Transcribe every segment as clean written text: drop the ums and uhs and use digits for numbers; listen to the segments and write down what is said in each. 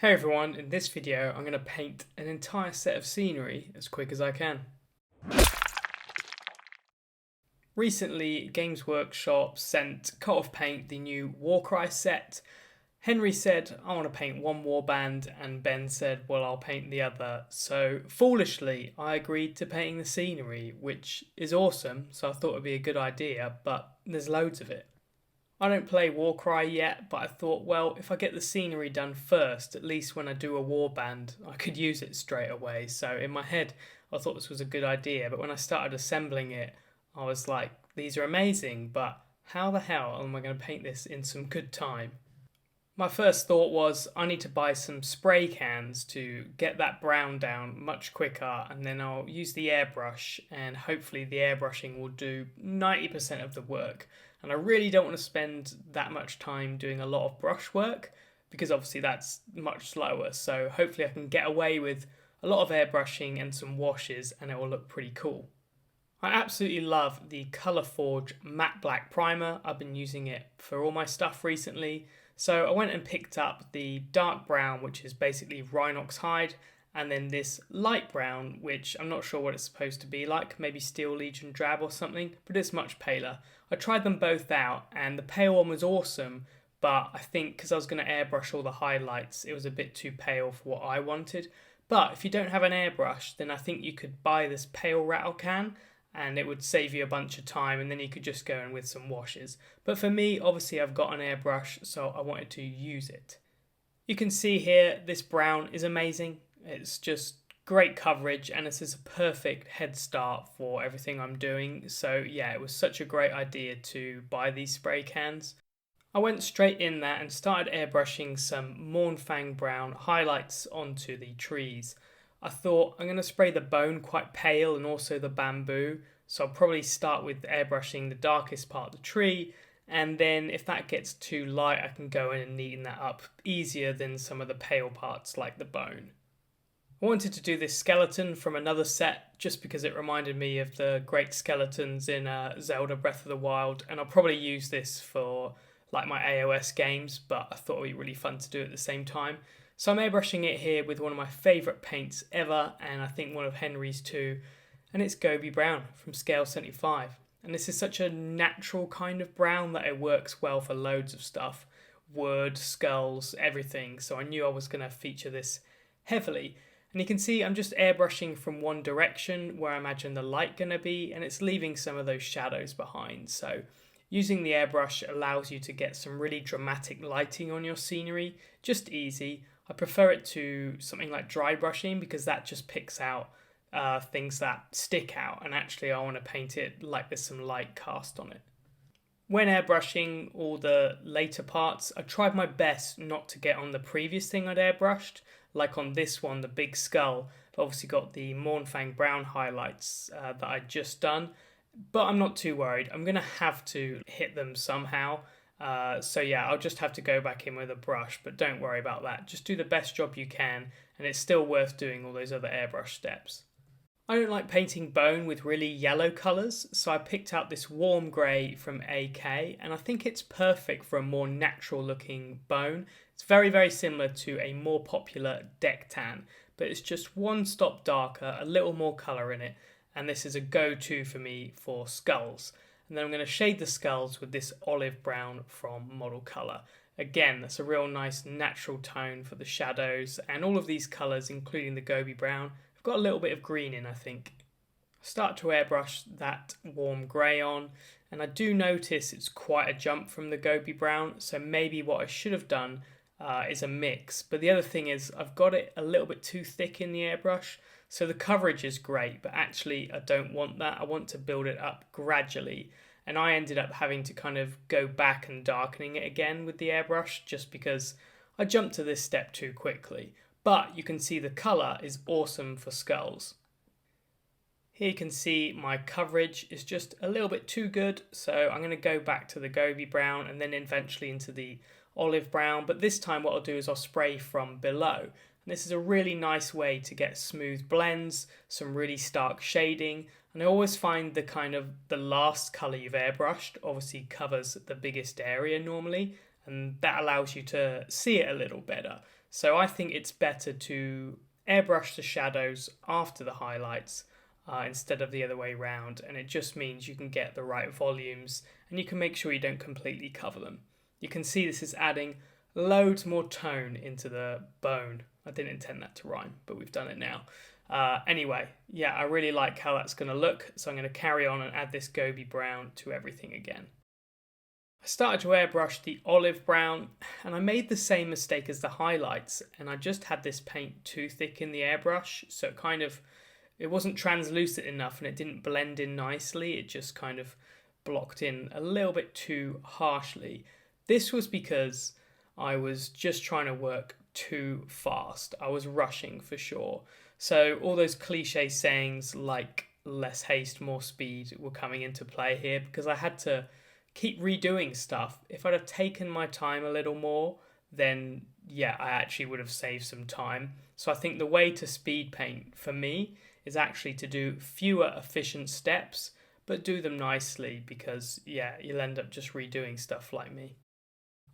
Hey everyone, in this video I'm going to paint an entire set of scenery as quick as I can. Recently, Games Workshop sent Cut Off Paint the new Warcry set. Henry said, I want to paint one warband, and Ben said, well, I'll paint the other. So foolishly, I agreed to painting the scenery, which is awesome, so I thought it'd be a good idea, but there's loads of it. I don't play Warcry yet, but I thought, well, if I get the scenery done first, at least when I do a warband, I could use it straight away. So in my head, I thought this was a good idea, but when I started assembling it, I was like, these are amazing, but how the hell am I going to paint this in some good time? My first thought was I need to buy some spray cans to get that brown down much quicker, and then I'll use the airbrush, and hopefully the airbrushing will do 90% of the work. And I really don't want to spend that much time doing a lot of brush work because obviously that's much slower. So hopefully I can get away with a lot of airbrushing and some washes and it will look pretty cool. I absolutely love the Colourforge matte black primer. I've been using it for all my stuff recently. So I went and picked up the dark brown, which is basically Rhinox Hide, and then this light brown, which I'm not sure what it's supposed to be like, maybe Steel Legion Drab or something, but it's much paler. I tried them both out, and the pale one was awesome, but I think because I was going to airbrush all the highlights, it was a bit too pale for what I wanted. But if you don't have an airbrush, then I think you could buy this pale rattle can, and it would save you a bunch of time, and then you could just go in with some washes. But for me, obviously I've got an airbrush, so I wanted to use it. You can see here, this brown is amazing. It's just great coverage, and this is a perfect head start for everything I'm doing. So yeah, it was such a great idea to buy these spray cans. I went straight in there and started airbrushing some Mornfang brown highlights onto the trees. I thought I'm going to spray the bone quite pale and also the bamboo, so I'll probably start with airbrushing the darkest part of the tree, and then if that gets too light I can go in and neaten that up easier than some of the pale parts like the bone. I wanted to do this skeleton from another set just because it reminded me of the great skeletons in Zelda Breath of the Wild, and I'll probably use this for like my AOS games, but I thought it would be really fun to do at the same time. So I'm airbrushing it here with one of my favourite paints ever, and I think one of Henry's too, and it's Gobi Brown from Scale 75. And this is such a natural kind of brown that it works well for loads of stuff. Wood, skulls, everything. So I knew I was going to feature this heavily. And you can see I'm just airbrushing from one direction where I imagine the light going to be, and it's leaving some of those shadows behind. So using the airbrush allows you to get some really dramatic lighting on your scenery, just easy. I prefer it to something like dry brushing because that just picks out things that stick out, and actually I want to paint it like there's some light cast on it. When airbrushing all the later parts, I tried my best not to get on the previous thing I'd airbrushed, like on this one, the big skull. I've obviously got the Mornfang brown highlights that I'd just done, but I'm not too worried. I'm going to have to hit them somehow. So yeah, I'll just have to go back in with a brush, but don't worry about that. Just do the best job you can, and it's still worth doing all those other airbrush steps. I don't like painting bone with really yellow colours, so I picked out this warm grey from AK, and I think it's perfect for a more natural looking bone. It's very, very similar to a more popular deck tan, but it's just one stop darker, a little more colour in it, and this is a go-to for me for skulls. And then I'm going to shade the skulls with this olive brown from Model Colour. Again, that's a real nice natural tone for the shadows, and all of these colours, including the Gobi Brown, have got a little bit of green in, I think. I start to airbrush that warm grey on, and I do notice it's quite a jump from the Gobi Brown, so maybe what I should have done is a mix. But the other thing is I've got it a little bit too thick in the airbrush, so the coverage is great, but actually I don't want that. I want to build it up gradually, and I ended up having to kind of go back and darkening it again with the airbrush just because I jumped to this step too quickly. But you can see the colour is awesome for skulls. Here you can see my coverage is just a little bit too good, so I'm going to go back to the Gobi Brown and then eventually into the olive brown, but this time what I'll do is I'll spray from below. And this is a really nice way to get smooth blends, some really stark shading, and I always find the last colour you've airbrushed obviously covers the biggest area normally, and that allows you to see it a little better. So I think it's better to airbrush the shadows after the highlights instead of the other way around, and it just means you can get the right volumes and you can make sure you don't completely cover them. You can see this is adding loads more tone into the bone. I didn't intend that to rhyme, but we've done it now. Anyway, yeah, I really like how that's going to look, so I'm going to carry on and add this Gobi Brown to everything again. I started to airbrush the olive brown, and I made the same mistake as the highlights, and I just had this paint too thick in the airbrush, so it wasn't translucent enough and it didn't blend in nicely. It just kind of blocked in a little bit too harshly. This was because I was just trying to work too fast. I was rushing for sure. So all those cliche sayings like less haste, more speed were coming into play here because I had to keep redoing stuff. If I'd have taken my time a little more, then yeah, I actually would have saved some time. So I think the way to speed paint for me is actually to do fewer efficient steps, but do them nicely because yeah, you'll end up just redoing stuff like me.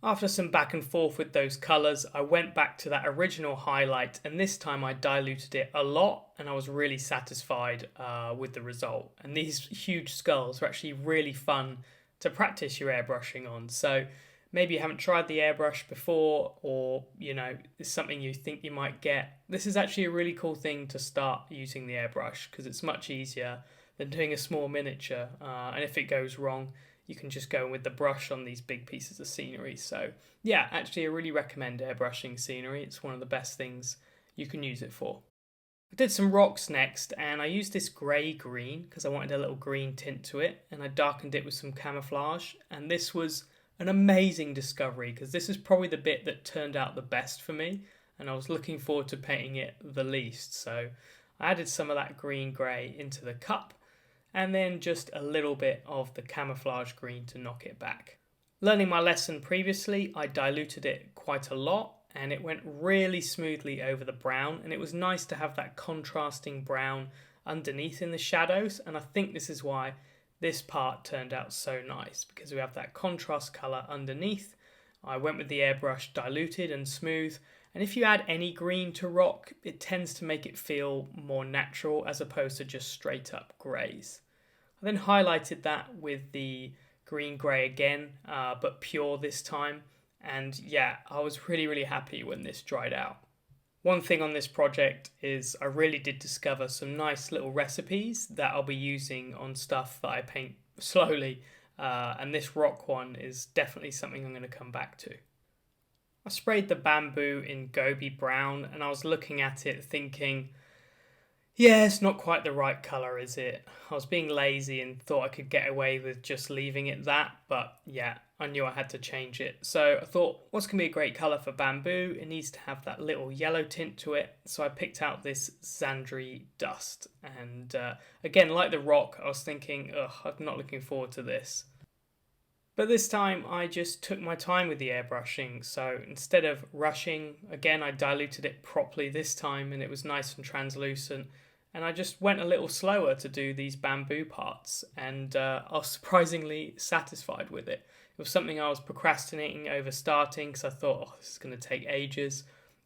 After some back and forth with those colours, I went back to that original highlight, and this time I diluted it a lot and I was really satisfied with the result. And these huge skulls are actually really fun to practice your airbrushing on. So maybe you haven't tried the airbrush before, or it's something you think you might get. This is actually a really cool thing to start using the airbrush because it's much easier than doing a small miniature. And if it goes wrong, you can just go in with the brush on these big pieces of scenery. So yeah, actually I really recommend airbrushing scenery. It's one of the best things you can use it for. I did some rocks next, and I used this grey green because I wanted a little green tint to it, and I darkened it with some camouflage, and this was an amazing discovery because this is probably the bit that turned out the best for me, and I was looking forward to painting it the least. So I added some of that green grey into the cup, and then just a little bit of the camouflage green to knock it back. Learning my lesson previously, I diluted it quite a lot and it went really smoothly over the brown, and it was nice to have that contrasting brown underneath in the shadows, and I think this is why this part turned out so nice, because we have that contrast colour underneath. I went with the airbrush diluted and smooth, and if you add any green to rock, it tends to make it feel more natural as opposed to just straight up greys. I then highlighted that with the green grey again, but pure this time. And yeah, I was really happy when this dried out. One thing on this project is I really did discover some nice little recipes that I'll be using on stuff that I paint slowly. And this rock one is definitely something I'm going to come back to. I sprayed the bamboo in Gobi Brown, and I was looking at it thinking, yeah, it's not quite the right colour, is it? I was being lazy and thought I could get away with just leaving it that, but yeah, I knew I had to change it. So I thought, what's going to be a great colour for bamboo? It needs to have that little yellow tint to it. So I picked out this Zandri Dust. And again, like the rock, I was thinking, I'm not looking forward to this. But this time I just took my time with the airbrushing. So instead of rushing, again, I diluted it properly this time and it was nice and translucent. And I just went a little slower to do these bamboo parts, and I was surprisingly satisfied with it. It was something I was procrastinating over starting because I thought, this is going to take ages.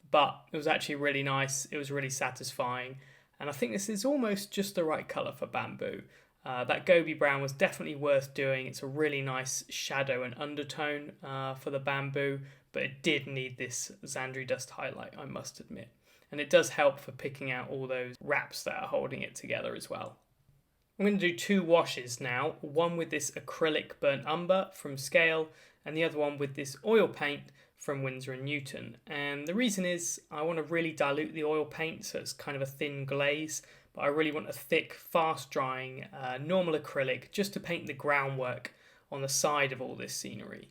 But it was actually really nice. It was really satisfying. And I think this is almost just the right colour for bamboo. That Gobi Brown was definitely worth doing. It's a really nice shadow and undertone for the bamboo, but it did need this Zandri Dust highlight, I must admit. And it does help for picking out all those wraps that are holding it together as well. I'm going to do two washes now, one with this acrylic burnt umber from Scale, and the other one with this oil paint from Winsor Newton. And the reason is I want to really dilute the oil paint so it's kind of a thin glaze, but I really want a thick, fast-drying, normal acrylic just to paint the groundwork on the side of all this scenery.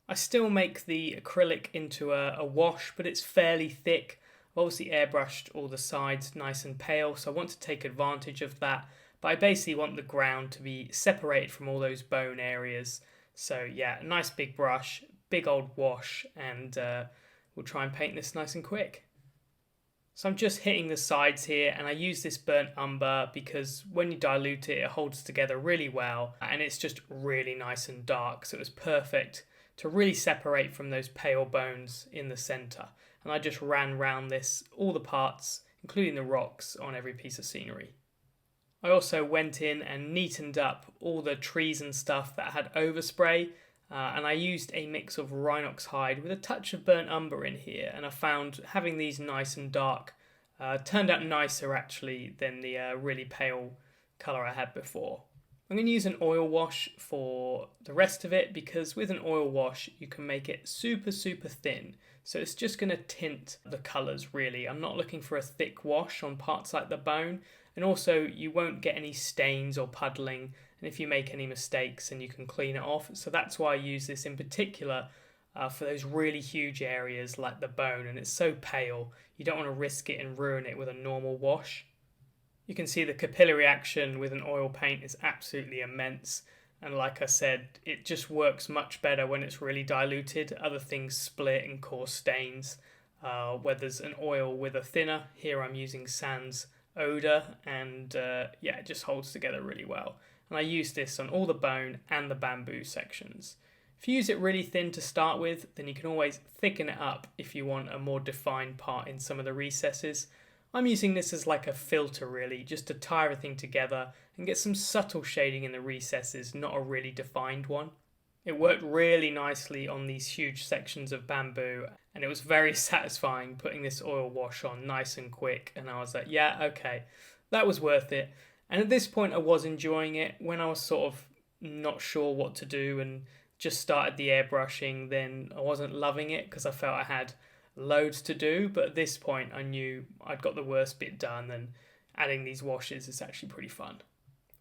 I still make the acrylic into a wash, but it's fairly thick. I've obviously airbrushed all the sides nice and pale, so I want to take advantage of that. But I basically want the ground to be separated from all those bone areas. So yeah, a nice big brush, big old wash, and we'll try and paint this nice and quick. So I'm just hitting the sides here, and I use this burnt umber because when you dilute it, it holds together really well, and it's just really nice and dark, so it was perfect to really separate from those pale bones in the centre. And I just ran round this, all the parts, including the rocks, on every piece of scenery. I also went in and neatened up all the trees and stuff that had overspray, and I used a mix of Rhinox Hide with a touch of burnt umber in here, and I found having these nice and dark turned out nicer actually than the really pale colour I had before. I'm going to use an oil wash for the rest of it, because with an oil wash you can make it super thin, so it's just going to tint the colours really. I'm not looking for a thick wash on parts like the bone, and also you won't get any stains or puddling, and if you make any mistakes then you can clean it off. So that's why I use this in particular for those really huge areas like the bone, and it's so pale you don't want to risk it and ruin it with a normal wash. You can see the capillary action with an oil paint is absolutely immense, and like I said, it just works much better when it's really diluted. Other things split and cause stains where there's an oil with a thinner. Here I'm using Sans Odor, and yeah, it just holds together really well. And I use this on all the bone and the bamboo sections. If you use it really thin to start with, then you can always thicken it up if you want a more defined part in some of the recesses. I'm using this as like a filter really, just to tie everything together and get some subtle shading in the recesses, not a really defined one. It worked really nicely on these huge sections of bamboo, and it was very satisfying putting this oil wash on nice and quick, and I was like, yeah, okay, that was worth it. And at this point I was enjoying it. When I was sort of not sure what to do and just started the airbrushing, then I wasn't loving it because I felt I had loads to do, but at this point I knew I'd got the worst bit done, and adding these washes is actually pretty fun.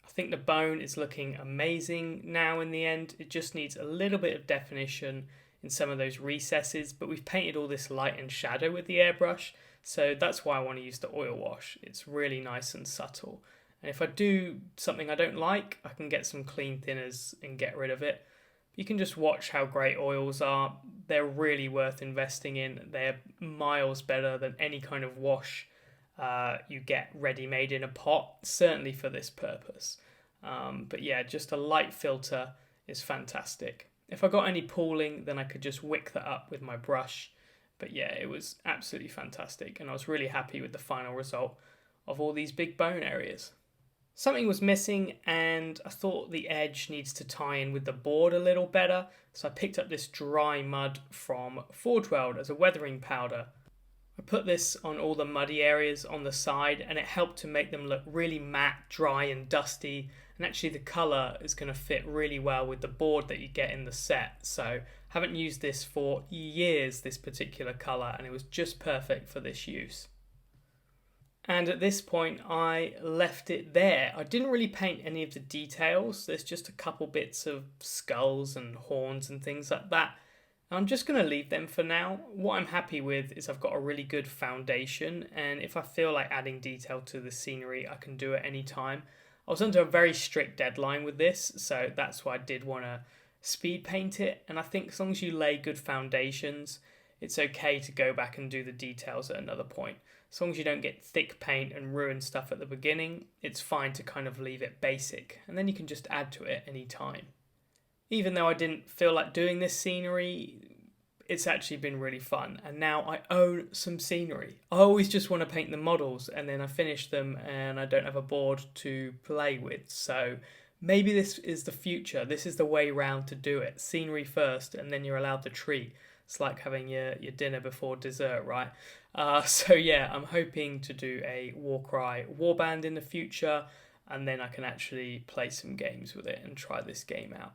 I think the bone is looking amazing now in the end. It just needs a little bit of definition in some of those recesses, but we've painted all this light and shadow with the airbrush, so that's why I want to use the oil wash. It's really nice and subtle, and if I do something I don't like, I can get some clean thinners and get rid of it. You can just watch how great oils are. They're really worth investing in. They're miles better than any kind of wash you get ready-made in a pot, certainly for this purpose. But yeah, just a light filter is fantastic. If I got any pooling, then I could just wick that up with my brush. But yeah, it was absolutely fantastic, and I was really happy with the final result of all these big bone areas. Something was missing, and I thought the edge needs to tie in with the board a little better, so I picked up this dry mud from Forgeworld as a weathering powder. I put this on all the muddy areas on the side, and it helped to make them look really matte, dry and dusty, and actually the colour is going to fit really well with the board that you get in the set. So I haven't used this for years, this particular colour, and it was just perfect for this use. And at this point I left it there. I didn't really paint any of the details. There's just a couple bits of skulls and horns and things like that. I'm just going to leave them for now. What I'm happy with is I've got a really good foundation, and if I feel like adding detail to the scenery, I can do it any time. I was under a very strict deadline with this, so that's why I did want to speed paint it, and I think as long as you lay good foundations, it's okay to go back and do the details at another point. As long as you don't get thick paint and ruin stuff at the beginning, it's fine to kind of leave it basic, and then you can just add to it any time. Even though I didn't feel like doing this scenery, it's actually been really fun, and now I own some scenery. I always just want to paint the models, and then I finish them and I don't have a board to play with, so maybe this is the future. This is the way round to do it. Scenery first, and then you're allowed to treat. It's like having your dinner before dessert, right? So yeah, I'm hoping to do a Warcry warband in the future, and then I can actually play some games with it and try this game out.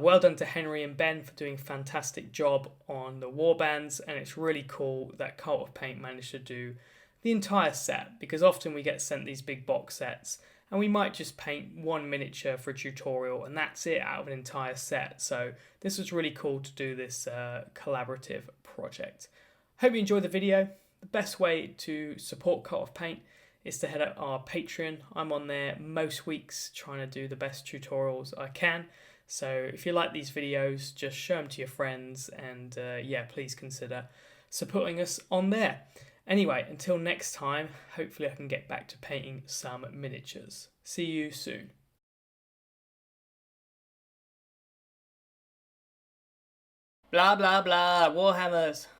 Well done to Henry and Ben for doing a fantastic job on the warbands, and it's really cool that Cult of Paint managed to do the entire set, because often we get sent these big box sets and we might just paint one miniature for a tutorial and that's it out of an entire set. So this was really cool to do this collaborative project. Hope you enjoyed the video. The best way to support Cult of Paint is to head up our Patreon. I'm on there most weeks trying to do the best tutorials I can. So if you like these videos, just show them to your friends, and yeah, please consider supporting us on there. Anyway, until next time, hopefully I can get back to painting some miniatures. See you soon. Blah blah blah. Warhammers.